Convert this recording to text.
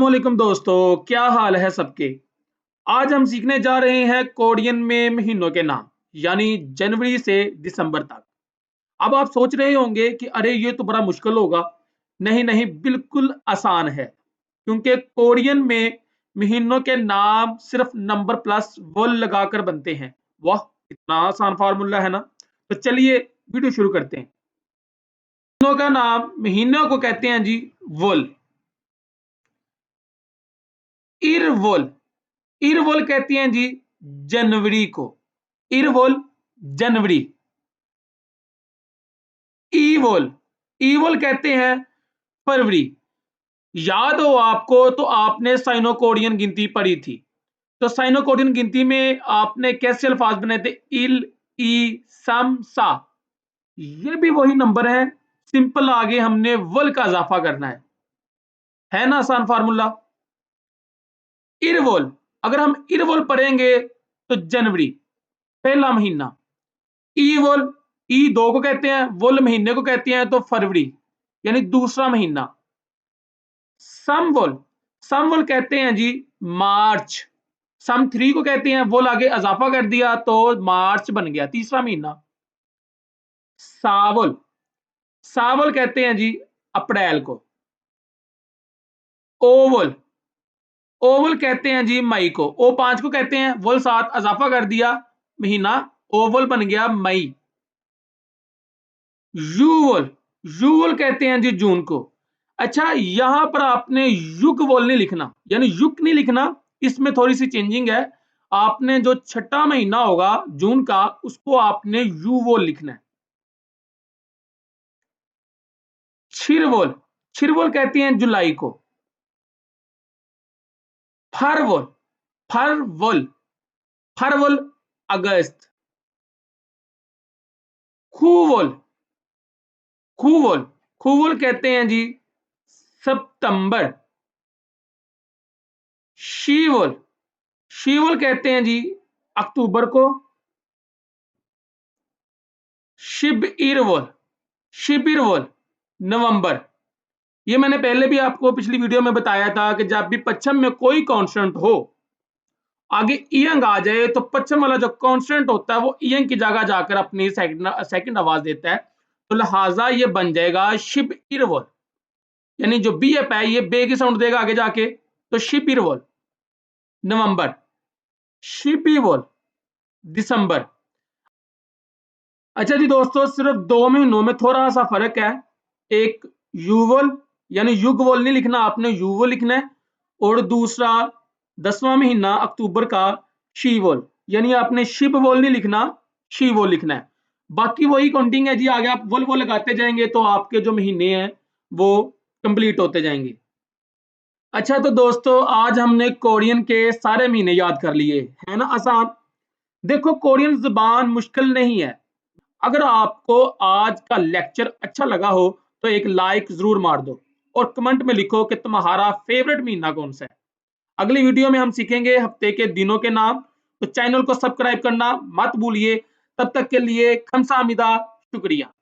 अस्सलामुअलैकुम दोस्तों, क्या हाल है सबके। आज हम सीखने जा रहे हैं कोरियन में महीनों के नाम, यानी जनवरी से दिसंबर तक। अब आप सोच रहे होंगे कि अरे ये तो बड़ा मुश्किल होगा। नहीं नहीं, बिल्कुल आसान है, क्योंकि कोरियन में महीनों के नाम सिर्फ नंबर प्लस वोल लगाकर बनते हैं। वाह, इतना आसान फार्मूला है ना। तो चलिए वीडियो शुरू करते हैं। महीनों का नाम, महीनों को कहते हैं जी वोल। इरवोल, इरवोल कहती हैं जी जनवरी को। इरवोल जनवरी। ईवोल, ईवोल कहते हैं फरवरी। याद हो आपको तो आपने साइनो कोरियन गिनती पढ़ी थी। तो साइनो कोरियन गिनती में आपने कैसे अल्फाज बनाए थे? इल, ई, सम, सा। ये भी वही नंबर है, सिंपल। आगे हमने वल का इजाफा करना है ना, आसान फार्मूला। इरवोल, अगर हम इरवोल पढ़ेंगे तो जनवरी पहला महीना। ईवोल, ई दो को कहते हैं, वोल महीने को कहते हैं, तो फरवरी यानी दूसरा महीना। समवोल, समवोल कहते हैं जी मार्च। सम थ्री को कहते हैं, वोल आगे इजाफा कर दिया तो मार्च बन गया तीसरा महीना। सावल, सावल कहते हैं जी अप्रैल को। ओवल, ओवल कहते हैं जी मई को। ओ पांच को कहते हैं, वोल सात इजाफा कर दिया महीना, ओवल बन गया मई। यूवल, यूवल कहते हैं जी जून को। अच्छा, यहां पर आपने युग वोल नहीं लिखना, यानी युग नहीं लिखना, इसमें थोड़ी सी चेंजिंग है। आपने जो छठा महीना होगा जून का, उसको आपने यूवोल लिखना है। छिरवोल, छिरवोल कहते हैं जुलाई को। फरवोल, फरवोल, फरवोल अगस्त। खूवोल, खूवोल, खूवोल कहते हैं जी सितंबर। शीवोल, शीवोल कहते हैं जी अक्टूबर को। शिब इरवोल, शिब इरवोल नवंबर। ये मैंने पहले भी आपको पिछली वीडियो में बताया था कि जब भी पश्चिम में कोई कॉन्स्टेंट हो, आगे इयंग आ जाए, तो पश्चिम वाला जो कॉन्स्टेंट होता है वो इयंग की जगह जाकर अपनी सेकंड आवाज देता है। तो लिहाजा ये बन जाएगा शिब इरवोल, यानी जो बी एप है ये बे की साउंड देगा आगे जाके, तो शिब इरवोल नवंबर। शिब इरवोल दिसंबर। अच्छा जी दोस्तों, सिर्फ दो महीनों में थोड़ा सा फर्क है। एक यूवल यानी युगवल नहीं लिखना, आपने यूवल लिखना है। और दूसरा 10वां महीना अक्टूबर का शीवल, यानी आपने शिबवल नहीं लिखना, शीवल लिखना है। बाकी वही काउंटिंग है जी, आगे आप वल वो लगाते जाएंगे तो आपके जो महीने हैं वो कंप्लीट होते जाएंगे। अच्छा तो दोस्तों, आज हमने कोरियन के सारे महीने याद कर लिए, है ना आसान। देखो, कोरियन जुबान मुश्किल नहीं है। अगर आपको आज का लेक्चर अच्छा लगा हो तो एक लाइक जरूर मार दो और कमेंट में लिखो कि तुम्हारा फेवरेट महीना कौन सा है। अगली वीडियो में हम सीखेंगे हफ्ते के दिनों के नाम। तो चैनल को सब्सक्राइब करना मत भूलिए। तब तक के लिए खमसामिदा, शुक्रिया।